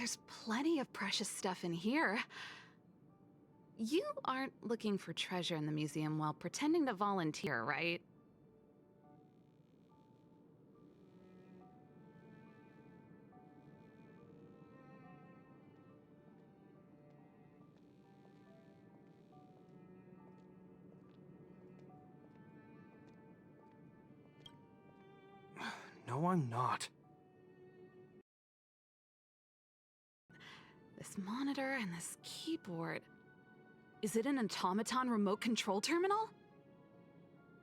There's plenty of precious stuff in here. You aren't looking for treasure in the museum while pretending to volunteer, right? No, I'm not. This monitor and this keyboard. Is it an automaton remote control terminal?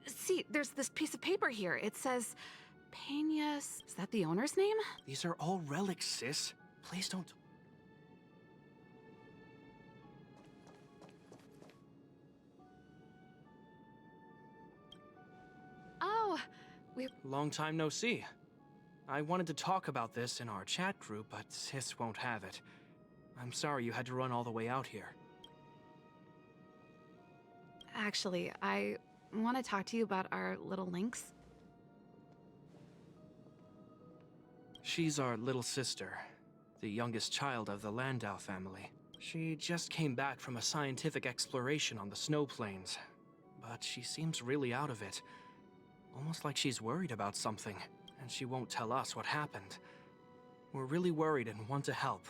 See, there's this piece of paper here. It says, Peñas. Is that the owner's name? These are all relics, sis. Please don't... Oh, Long time no see. I wanted to talk about this in our chat group, but sis won't have it. I'm sorry you had to run all the way out here. Actually, I want to talk to you about our little Lynx. She's our little sister, the youngest child of the Landau family. She just came back from a scientific exploration on the snow plains, but she seems really out of it. Almost like she's worried about something, and she won't tell us what happened. We're really worried and want to help,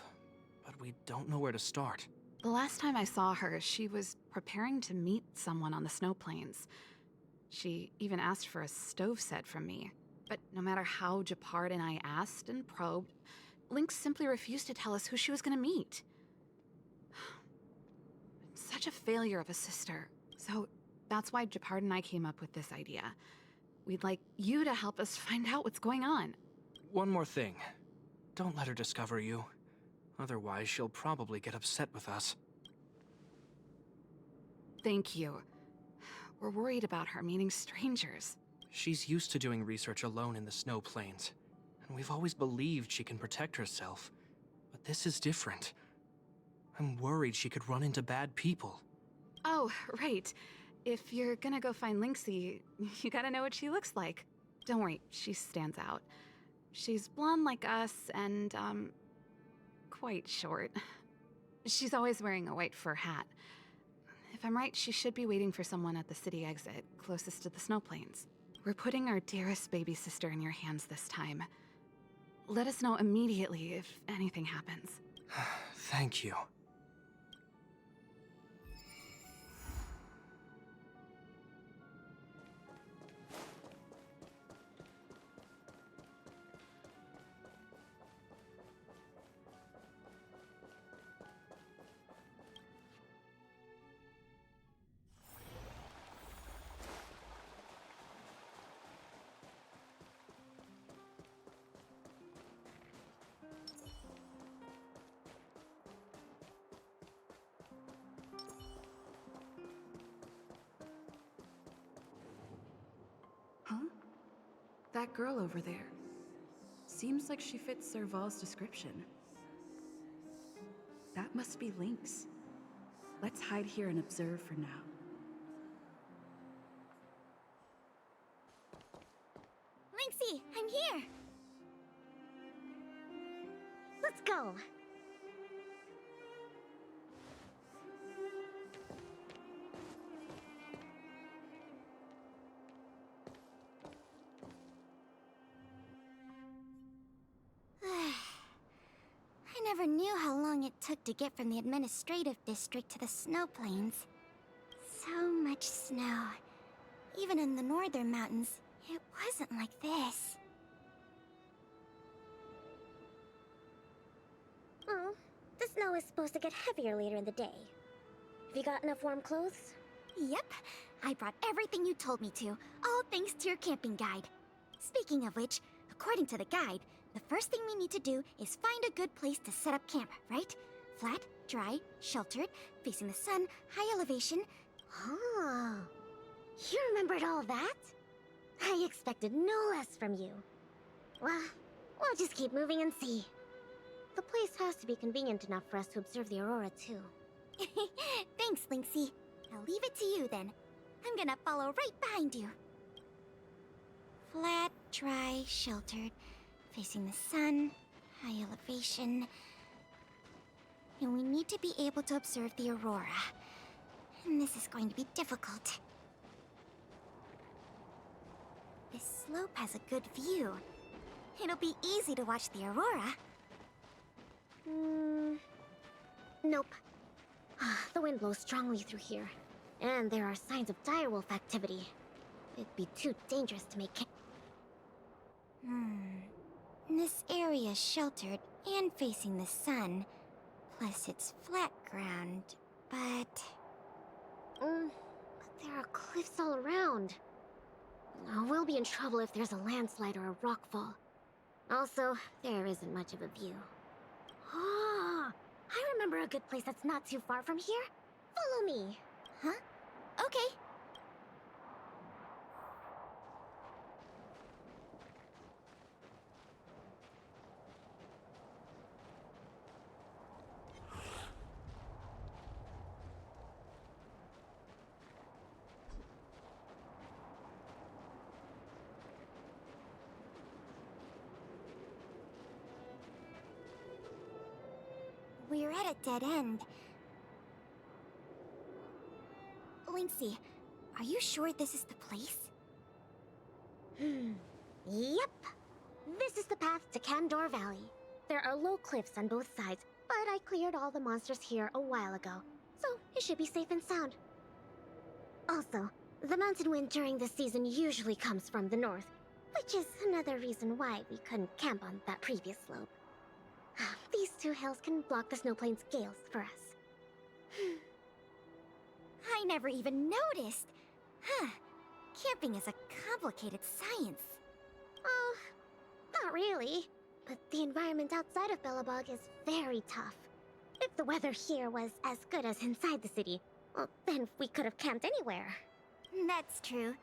but we don't know where to start. The last time I saw her, she was preparing to meet someone on the snow plains. She even asked for a stove set from me. But no matter how Japard and I asked and probed, Lynx simply refused to tell us who she was going to meet. Such a failure of a sister. So that's why Japard and I came up with this idea. We'd like you to help us find out what's going on. One more thing. Don't let her discover you. Otherwise, she'll probably get upset with us. Thank you. We're worried about her meeting strangers. She's used to doing research alone in the snow plains, and we've always believed she can protect herself. But this is different. I'm worried she could run into bad people. Oh, right. If you're gonna go find Lynxie, you gotta know what she looks like. Don't worry, she stands out. She's blonde like us and, quite short. She's always wearing a white fur hat. If I'm right, she should be waiting for someone at the city exit, closest to the snow plains. We're putting our dearest baby sister in your hands this time. Let us know immediately if anything happens. Thank you. Huh? That girl over there. Seems like she fits Serval's description. That must be Lynx. Let's hide here and observe for now. Lynxie, I'm here! Let's go! I never knew how long it took to get from the administrative district to the snow plains. So much snow. Even in the northern mountains, it wasn't like this. Oh, the snow is supposed to get heavier later in the day. Have you got enough warm clothes? Yep, I brought everything you told me to, all thanks to your camping guide. Speaking of which, according to the guide, the first thing we need to do is find a good place to set up camp, right? Flat, dry, sheltered, facing the sun, high elevation. Oh, you remembered all that? I expected no less from you. Well, we'll just keep moving and see. The place has to be convenient enough for us to observe the aurora, too. Thanks, Lynxie. I'll leave it to you, then. I'm gonna follow right behind you. Flat, dry, sheltered, facing the sun, high elevation. and we need to be able to observe the aurora. And this is going to be difficult. This slope has a good view. It'll be easy to watch the aurora. Nope. The wind blows strongly through here, and there are signs of direwolf activity. It'd be too dangerous to make This area is sheltered and facing the sun. Plus it's flat ground, but there are cliffs all around. We'll be in trouble if there's a landslide or a rockfall. Also, there isn't much of a view. Ah, I remember a good place that's not too far from here. Follow me. Huh? Okay. We're at a dead end. Lynxy, are you sure this is the place? Yep. This is the path to Candor Valley. There are low cliffs on both sides, but I cleared all the monsters here a while ago, so it should be safe and sound. Also, the mountain wind during this season usually comes from the north, which is another reason why we couldn't camp on that previous slope. These two hills can block the snowplains' gales for us. I never even noticed. Camping is a complicated science. Oh, not really. But the environment outside of Bellabog is very tough. If the weather here was as good as inside the city, well, then we could have camped anywhere. That's true.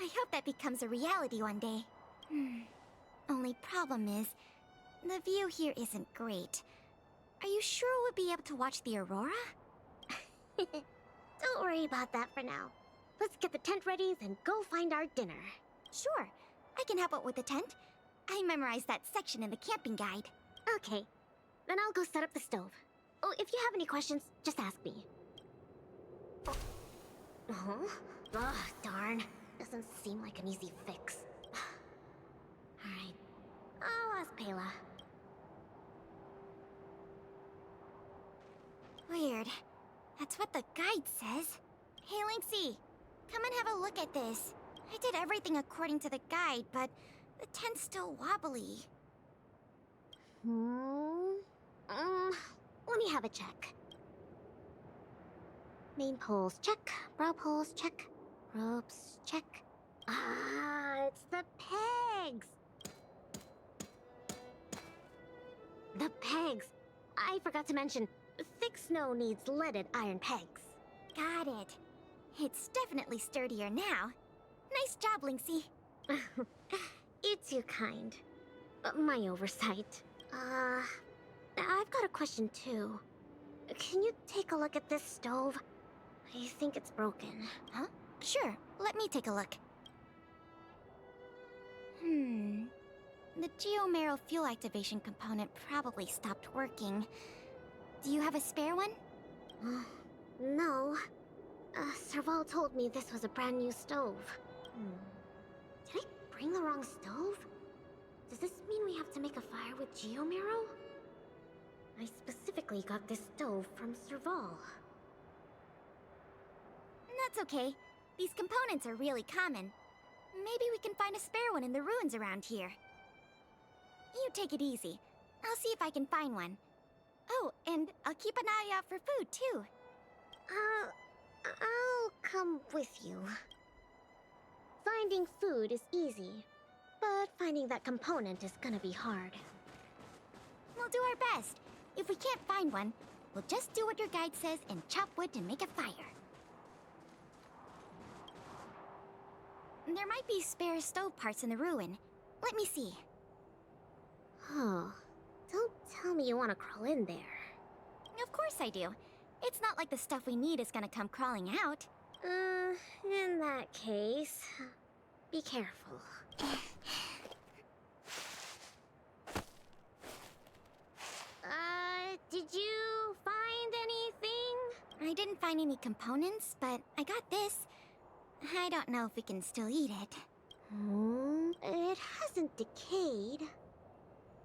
I hope that becomes a reality one day. Only problem is, the view here isn't great. Are you sure we'll be able to watch the aurora? Don't worry about that for now. Let's get the tent ready, then go find our dinner. Sure. I can help out with the tent. I memorized that section in the camping guide. Okay. Then I'll go set up the stove. Oh, if you have any questions, just ask me. Ugh, darn. Doesn't seem like an easy fix. Alright. I'll ask Pela. Weird. That's what the guide says. Hey, Lynxy, come and have a look at this. I did everything according to the guide, but the tent's still wobbly. Let me have a check. Main poles, check. Brow poles, check. Ropes, check. Ah, it's the pegs! The pegs! I forgot to mention, thick snow needs leaded iron pegs. Got it. It's definitely sturdier now. Nice job, Lynxy. You're too kind. My oversight. I've got a question too. Can you take a look at this stove? I think it's broken. Huh? Sure, let me take a look. The Geomarrow fuel activation component probably stopped working. Do you have a spare one? No. Serval told me this was a brand new stove. Did I bring the wrong stove? Does this mean we have to make a fire with Geomarrow? I specifically got this stove from Serval. That's okay. These components are really common. Maybe we can find a spare one in the ruins around here. You take it easy. I'll see if I can find one. Oh, and I'll keep an eye out for food, too. I'll come with you. Finding food is easy, but finding that component is gonna be hard. We'll do our best. If we can't find one, we'll just do what your guide says and chop wood to make a fire. There might be spare stove parts in the ruin. Let me see. Oh, don't tell me you want to crawl in there. Of course I do. It's not like the stuff we need is gonna come crawling out. In that case, be careful. Did you find I didn't find any components, but I got this. I don't know if we can still eat it. It hasn't decayed.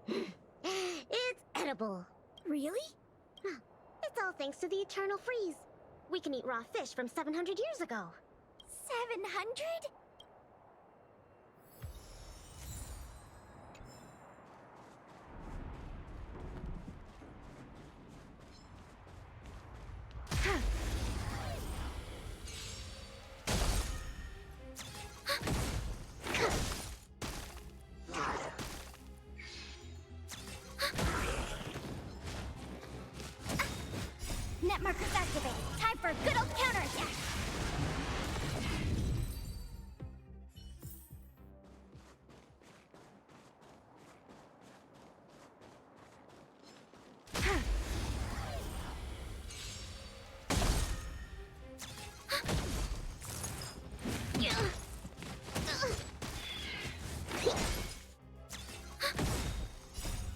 It's edible. Really? It's all thanks to the eternal freeze. We can eat raw fish from 700 years ago. 700? Net markers activated. Time for a good old counterattack.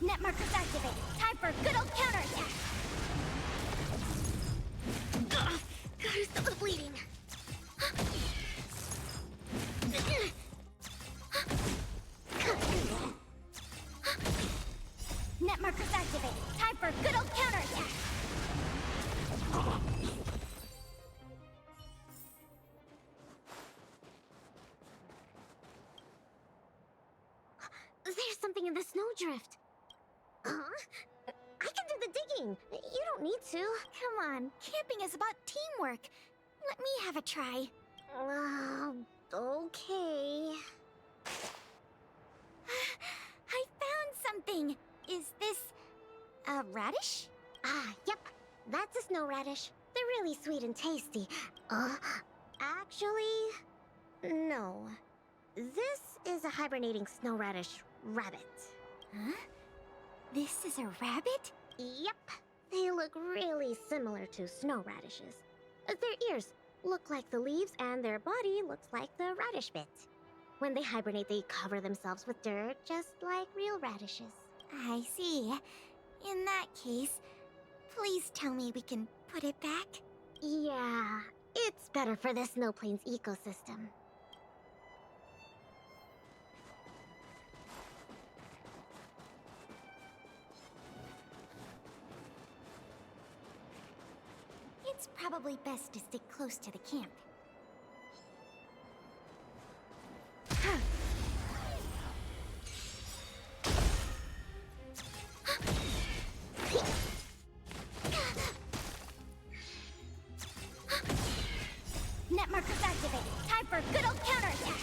Net markers activated. Time for a good old counterattack. Gotta stop the bleeding. Net markers activated. Time for a good old counterattack. There's something in the snowdrift. I can do the digging. You don't need to. Come on, camping is about teamwork. Let me have a try. Okay. I found something. Is this a radish? Yep. That's a snow radish. They're really sweet and tasty. Actually, no. This is a hibernating snow radish rabbit. Huh? This is a rabbit? Yep. They look really similar to snow radishes. Their ears look like the leaves and their body looks like the radish bit. When they hibernate, they cover themselves with dirt, just like real radishes. I see. In that case, please tell me we can put it back. Yeah, it's better for the Snow Plains ecosystem. It's probably best to stick close to the camp. Net markers activated. Time for a good old counterattack.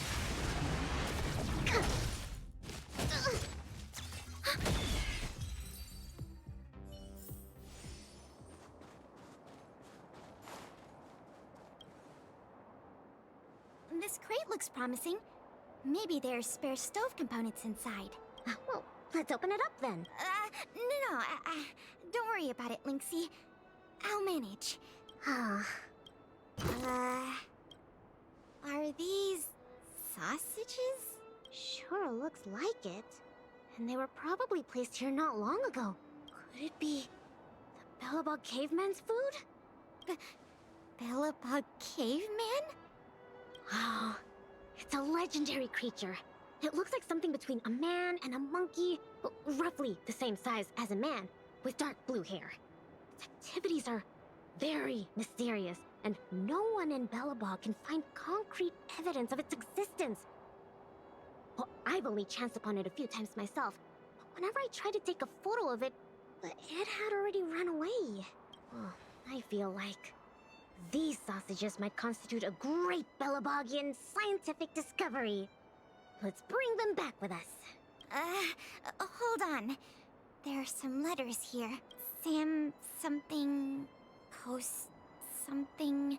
This crate looks promising. Maybe there's spare stove components inside. Well, let's open it up then. No, don't worry about it, Lynxy. I'll manage. Are these sausages? Sure looks like it. And they were probably placed here not long ago. Could it be the Bellabog caveman's food? Bellabog caveman? Oh, it's a legendary creature. It looks like something between a man and a monkey, roughly the same size as a man, with dark blue hair. Its activities are very mysterious, and no one in Bellabog can find concrete evidence of its existence. Well, I've only chanced upon it a few times myself, but whenever I tried to take a photo of it, it had already run away. Oh, I feel like these sausages might constitute a great Bellabogian scientific discovery. Let's bring them back with us. Hold on. There are some letters here. Sam something... Coast something...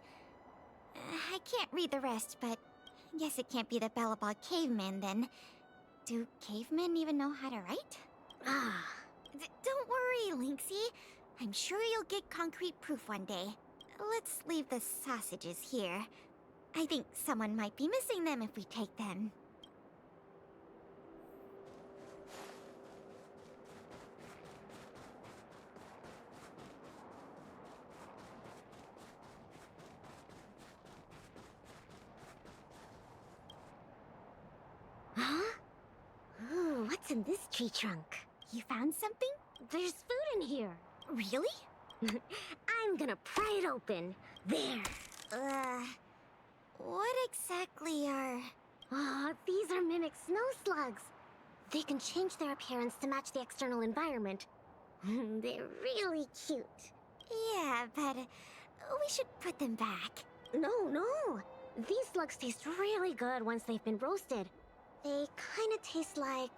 I can't read the rest, but I guess it can't be the Bellabog caveman then. Do cavemen even know how to write? Don't worry, Lynxy. I'm sure you'll get concrete proof one day. Let's leave the sausages here. I think someone might be missing them if we take them. Huh? Ooh, what's in this tree trunk? You found something? There's food in here. Really? I'm gonna pry it open. There. What exactly are... Oh, these are mimic snow slugs. They can change their appearance to match the external environment. They're really cute. Yeah, but we should put them back. No. These slugs taste really good once they've been roasted. They kind of taste like,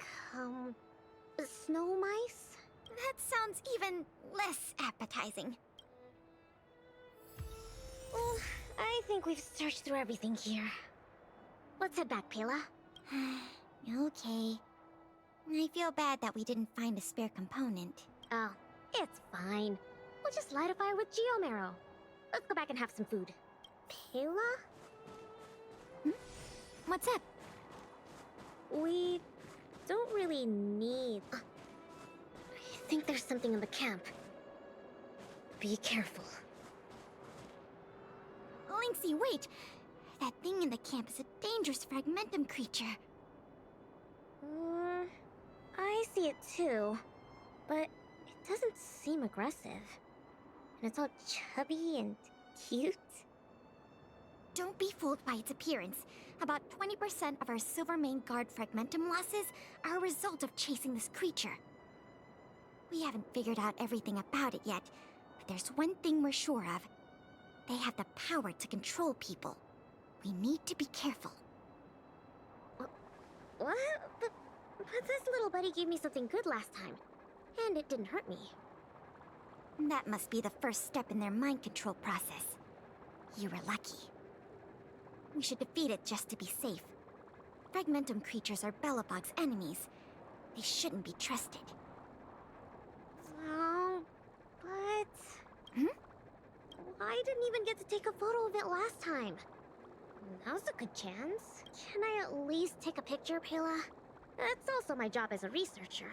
snow mice? That sounds even less appetizing. Well, I think we've searched through everything here. Let's head back, Pela. Okay. I feel bad that we didn't find a spare component. Oh, it's fine. We'll just light a fire with geomarrow. Let's go back and have some food. Pela? What's up? We don't really need... I think there's something in the camp. Be careful. Lynxy, wait! That thing in the camp is a dangerous fragmentum creature. I see it too. But it doesn't seem aggressive. And it's all chubby and cute. Don't be fooled by its appearance. About 20% of our Silvermane Guard fragmentum losses are a result of chasing this creature. We haven't figured out everything about it yet, but there's one thing we're sure of. They have the power to control people. We need to be careful. What? But this little buddy gave me something good last time. And it didn't hurt me. That must be the first step in their mind control process. You were lucky. We should defeat it just to be safe. Fragmentum creatures are Belobog's enemies. They shouldn't be trusted. Oh, but... I didn't even get to take a photo of it last time. Now's a good chance. Can I at least take a picture, Pela? That's also my job as a researcher.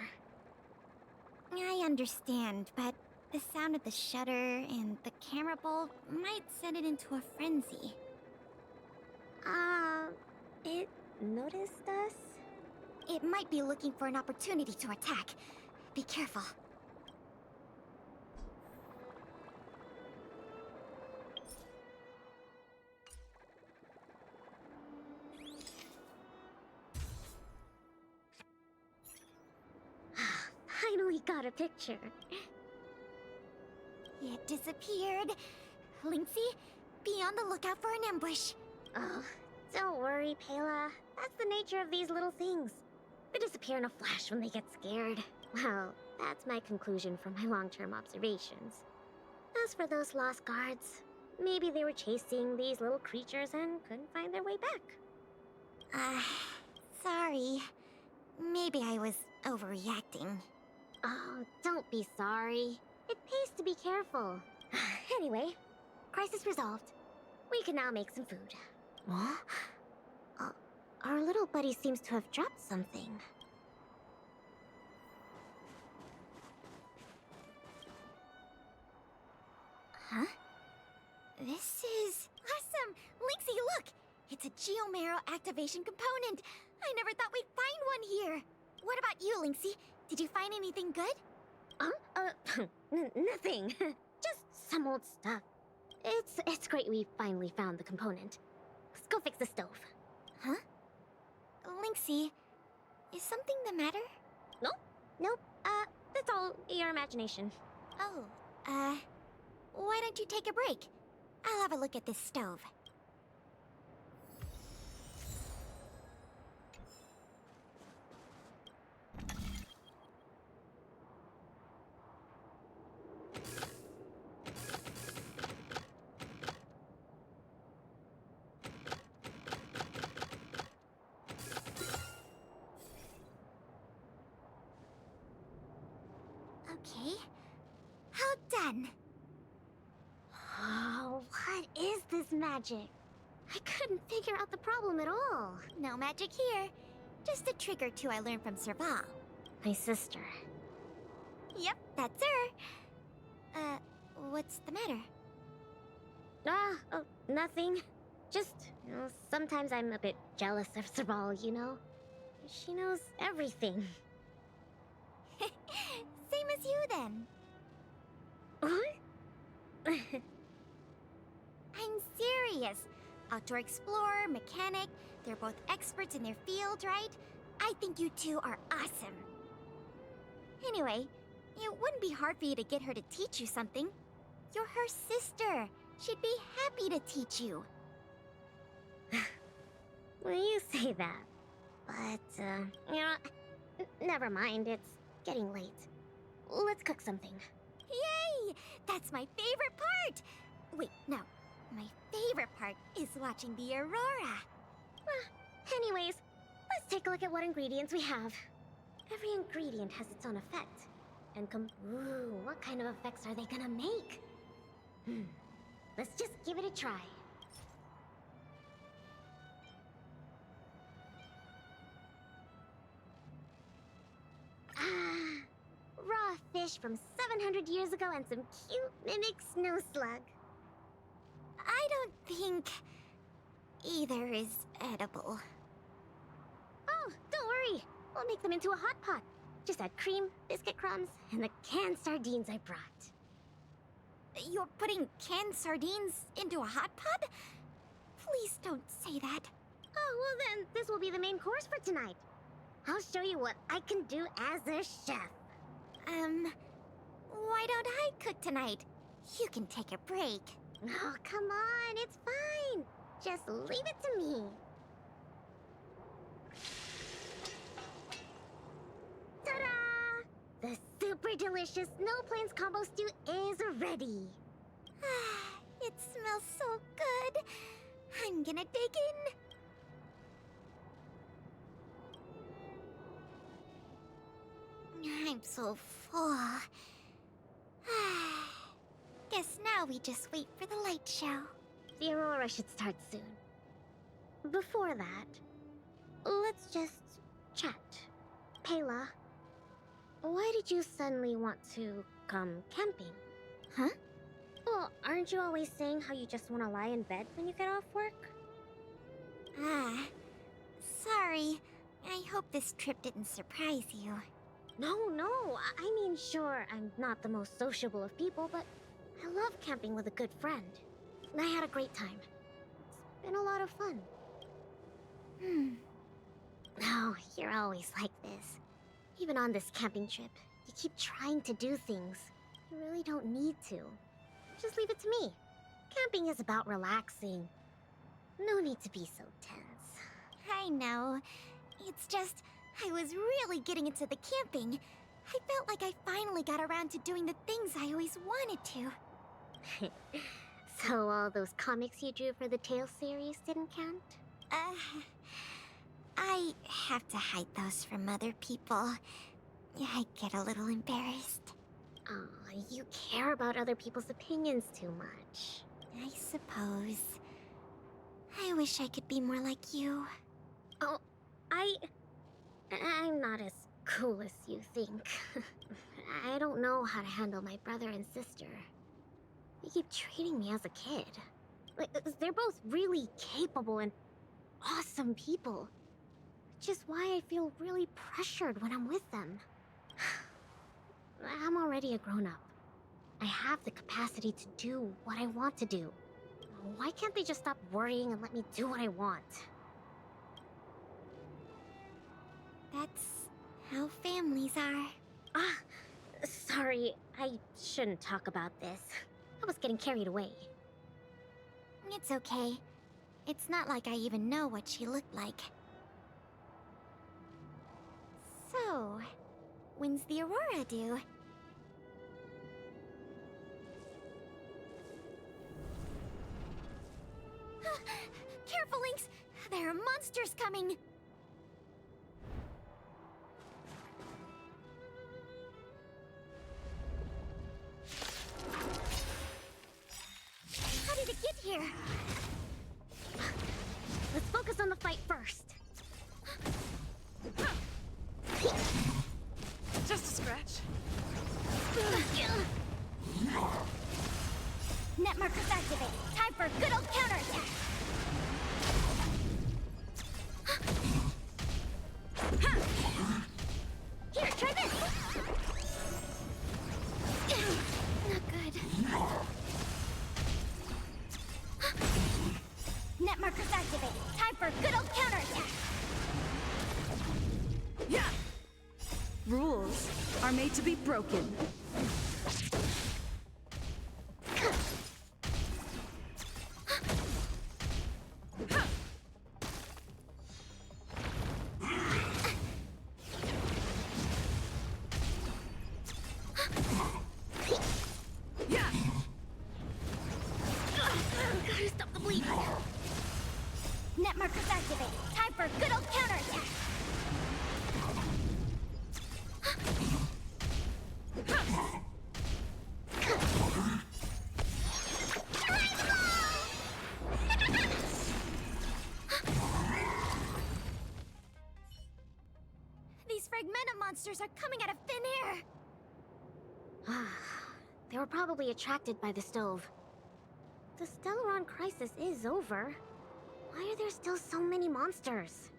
I understand, but the sound of the shutter and the camera bulb might set it into a frenzy. It noticed us? It might be looking for an opportunity to attack. Be careful. Finally got a picture. It disappeared. Lynxy, be on the lookout for an ambush. Oh, don't worry, Pela. That's the nature of these little things. They disappear in a flash when they get scared. Well, that's my conclusion from my long-term observations. As for those lost guards, maybe they were chasing these little creatures and couldn't find their way back. Sorry. Maybe I was overreacting. Oh, don't be sorry. It pays to be careful. Anyway, crisis resolved. We can now make some food. What? Our little buddy seems to have dropped something. Huh? This is... Awesome! Lynxy, look! It's a geomarrow activation component! I never thought we'd find one here! What about you, Lynxy? Did you find anything good? Nothing. Just some old stuff. It's great we finally found the component. Let's go fix the stove. Huh? Lynxy, is something the matter? Nope. That's all your imagination. Oh, why don't you take a break? I'll have a look at this stove. Okay. How done? Oh, what is this magic? I couldn't figure out the problem at all. No magic here. Just a trick or two I learned from Serval. My sister. Yep, that's her. What's the matter? Oh, nothing. Just, sometimes I'm a bit jealous of Serval, you know? She knows everything. Same as you then. What? I'm serious. Outdoor explorer, mechanic, they're both experts in their field, right? I think you two are awesome. Anyway, it wouldn't be hard for you to get her to teach you something. You're her sister. She'd be happy to teach you. Well, you say that. But, never mind. It's getting late. Let's cook something. Yay! That's my favorite part! Wait, no. My favorite part is watching the aurora. Anyways, let's take a look at what ingredients we have. Every ingredient has its own effect. And ooh, what kind of effects are they gonna make? Let's just give it a try. Ah, raw fish from 700 years ago and some cute mimic snow slug. I don't think either is edible. Oh, don't worry. We'll make them into a hot pot. Just add cream, biscuit crumbs, and the canned sardines I brought. You're putting canned sardines into a hot pot? Please don't say that. Oh, well then, this will be the main course for tonight. I'll show you what I can do as a chef. Why don't I cook tonight? You can take a break. Oh, come on, it's fine. Just leave it to me. Ta-da! The super delicious Snow Plains combo stew is ready. It smells so good. I'm gonna dig in. I'm so full. Guess now we just wait for the light show. The aurora should start soon. Before that, let's just chat. Payla, why did you suddenly want to come camping? Huh? Well, aren't you always saying how you just want to lie in bed when you get off work? Sorry. I hope this trip didn't surprise you. No, I mean, sure, I'm not the most sociable of people, but I love camping with a good friend. I had a great time. It's been a lot of fun. Oh, you're always like this. Even on this camping trip, you keep trying to do things. You really don't need to. Just leave it to me. Camping is about relaxing. No need to be so tense. I know. It's just, I was really getting into the camping. I felt like I finally got around to doing the things I always wanted to. So all those comics you drew for the Tales series didn't count? I have to hide those from other people. I get a little embarrassed. Oh, you care about other people's opinions too much. I suppose. I wish I could be more like you. Oh, I'm not as cool as you think. I don't know how to handle my brother and sister. They keep treating me as a kid. Like, they're both really capable and awesome people. Which is why I feel really pressured when I'm with them. I'm already a grown-up. I have the capacity to do what I want to do. Why can't they just stop worrying and let me do what I want? That's how families are. Sorry, I shouldn't talk about this. I was getting carried away. It's okay. It's not like I even know what she looked like. So, when's the aurora due? Careful, Lynx! There are monsters coming! How did it get here? Let's focus on the fight first. Just a scratch. Net markers activated. Time for a good old counterattack. made to be broken. Gotta stop the bleeding. Net markers activated. Time for a good old counterattack. These fragmentum monsters are coming out of thin air. They were probably attracted by the stove. The Stellaron crisis is over. Why are there still so many monsters?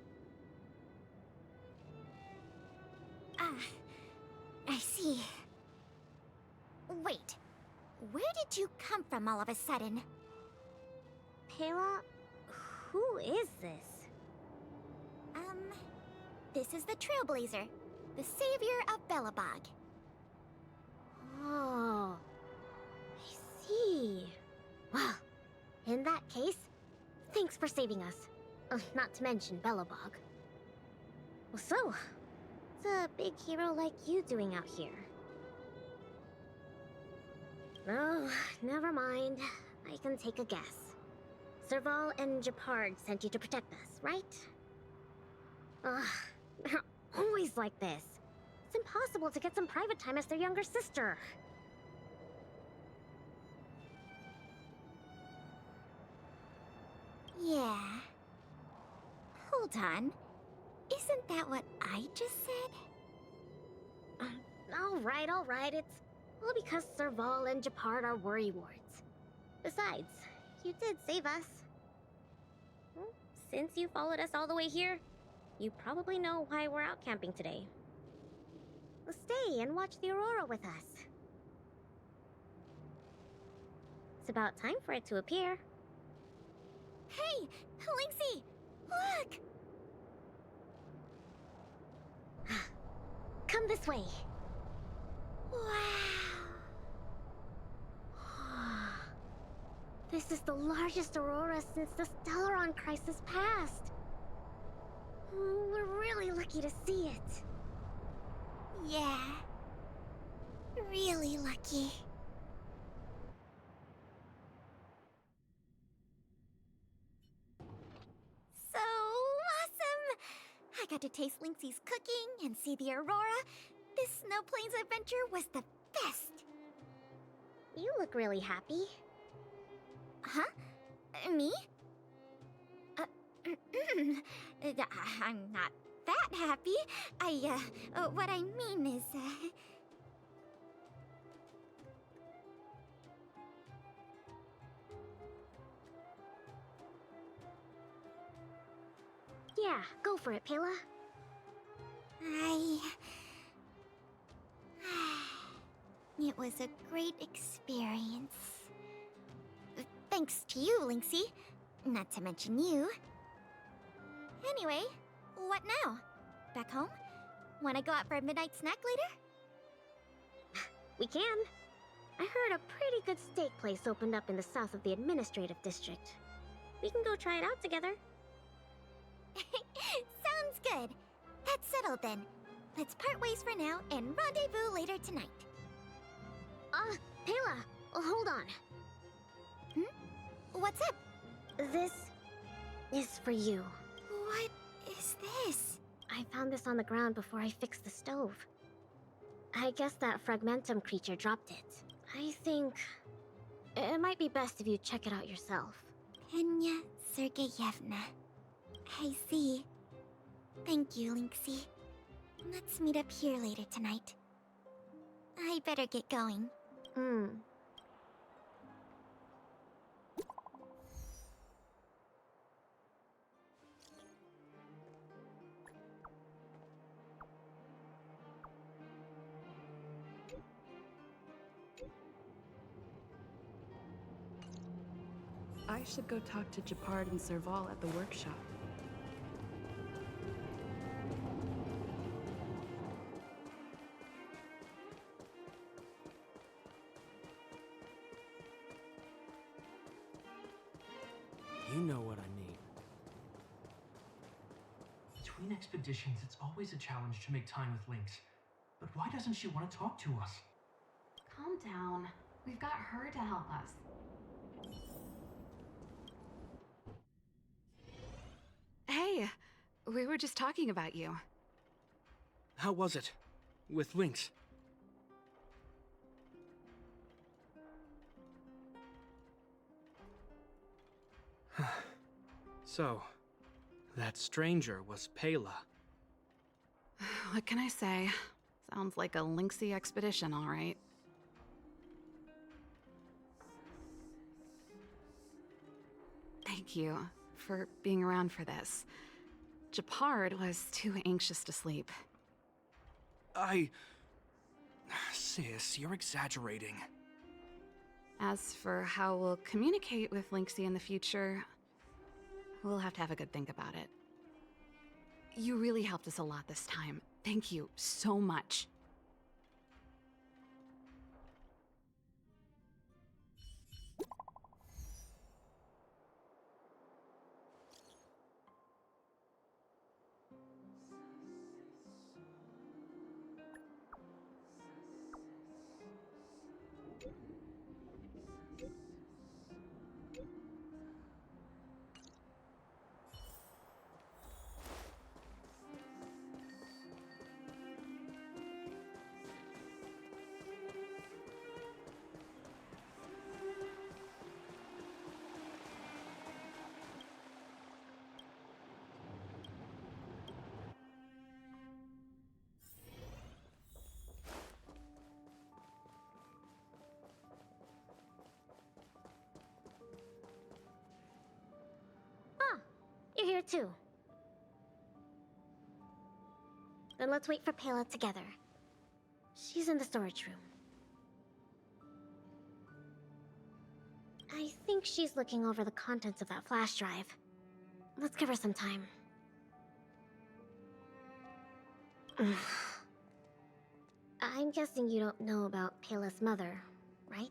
I see. Wait, where did you come from all of a sudden? Pela, who is this? This is the Trailblazer, the savior of Belobog. Oh, I see. Well, in that case, thanks for saving us. Not to mention Belobog. Well, so, what's a big hero like you doing out here? Oh, never mind. I can take a guess. Serval and Japard sent you to protect us, right? Ugh, they're always like this. It's impossible to get some private time as their younger sister. Yeah. Hold on. Isn't that what I just said? All right. It's all because Serval and Japard are worrywarts. Besides, you did save us. Well, since you followed us all the way here, you probably know why we're out camping today. Well, stay and watch the aurora with us. It's about time for it to appear. Hey, Lynxy! Look! Come this way. Wow! This is the largest aurora since the Stellaron crisis passed. We're really lucky to see it. Yeah. Really lucky. So awesome! I got to taste Lynxy's cooking and see the aurora. This Snow Plains adventure was the best. You look really happy. Huh? Me? I'm not that happy. What I mean is, Yeah, go for it, Pela. It was a great experience. Thanks to you, Lynxy. Not to mention you. Anyway, what now? Back home? Wanna go out for a midnight snack later? We can. I heard a pretty good steak place opened up in the south of the administrative district. We can go try it out together. Sounds good. That's settled then. Let's part ways for now and rendezvous later tonight. Pela, hold on. What's up? This is for you. What is this? I found this on the ground before I fixed the stove. I guess that fragmentum creature dropped it. I think it might be best if you check it out yourself. Penya Sergeyevna. I see. Thank you, Lynxy. Let's meet up here later tonight. I better get going. I should go talk to Japard and Serval at the workshop. You know what I mean. Between expeditions, it's always a challenge to make time with Lynx. But why doesn't she want to talk to us? Calm down. We've got her to help us. Hey, we were just talking about you. How was it? With Lynx? So, that stranger was Pela. What can I say? Sounds like a Lynxy expedition, all right. Thank you for being around for this. Japard was too anxious to sleep. Sis, you're exaggerating. As for how we'll communicate with Lynxy in the future, we'll have to have a good think about it. You really helped us a lot this time. Thank you so much. You're here too. Then let's wait for Pela together. She's in the storage room. I think she's looking over the contents of that flash drive. Let's give her some time. I'm guessing you don't know about Pela's mother, right?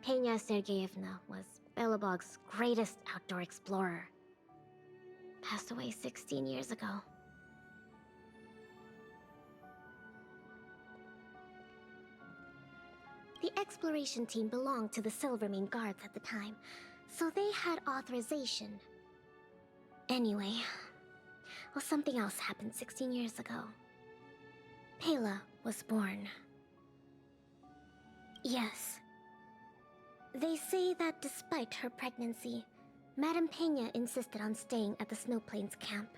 Pena Sergeyevna was Belobog's greatest outdoor explorer. Passed away 16 years ago. The exploration team belonged to the Silvermane Guards at the time, so they had authorization. Anyway, well, something else happened 16 years ago. Pela was born. Yes. They say that despite her pregnancy, Madame Pena insisted on staying at the Snow Plains camp.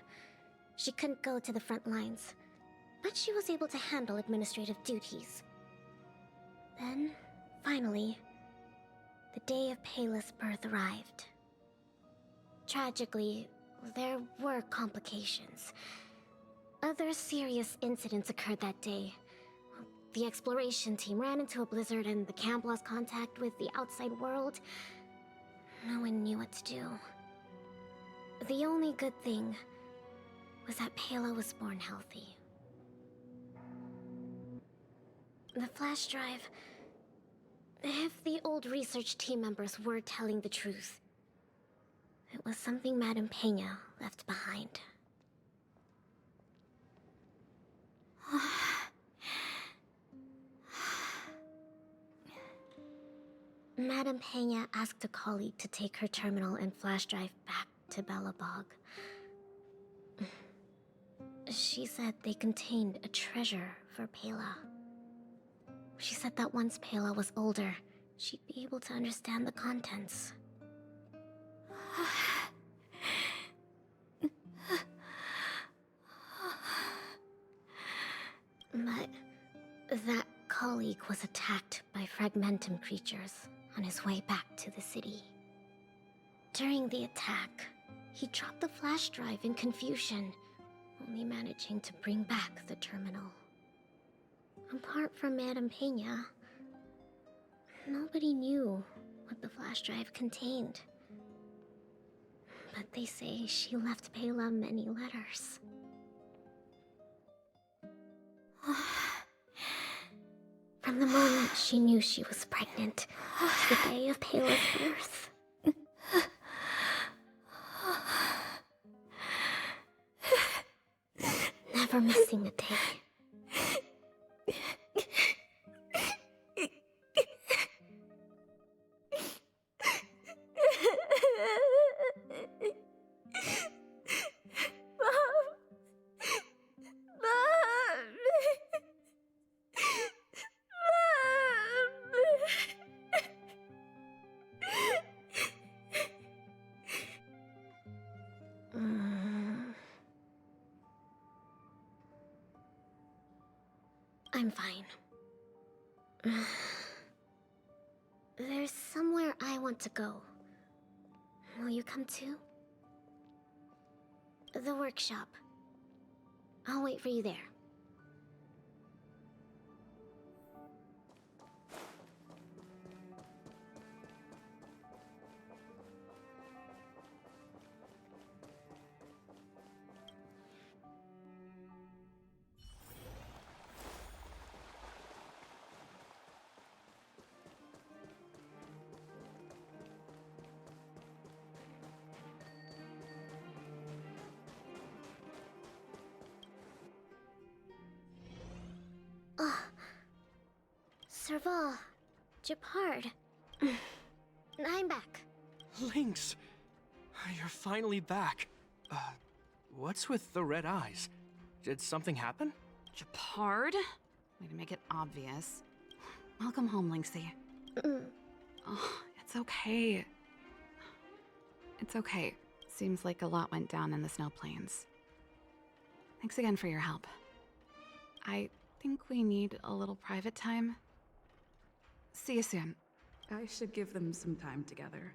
She couldn't go to the front lines, but she was able to handle administrative duties. Then, finally, the day of Pela's birth arrived. Tragically, there were complications. Other serious incidents occurred that day. The exploration team ran into a blizzard and the camp lost contact with the outside world. No one knew what to do. The only good thing was that Pela was born healthy. The flash drive... If the old research team members were telling the truth, it was something Madame Pena left behind. Madame Pena asked a colleague to take her terminal and flash drive back to Belobog. She said they contained a treasure for Pela. She said that once Pela was older, she'd be able to understand the contents. But that colleague was attacked by fragmentum creatures on his way back to the city. During the attack, he dropped the flash drive in confusion, only managing to bring back the terminal. Apart from Madame Pena, nobody knew what the flash drive contained. But they say she left Pela many letters. From the moment she knew she was pregnant to the day of Pela's birth, for missing a day. I'm fine. There's somewhere I want to go. Will you come too? The workshop. I'll wait for you there. Serval, Japard. I'm back. Lynx! You're finally back. What's with the red eyes? Did something happen? Japard? Way to make it obvious. Welcome home, Lynxie. Oh, it's okay. It's okay. Seems like a lot went down in the snow plains. Thanks again for your help. I think we need a little private time. See you soon. I should give them some time together.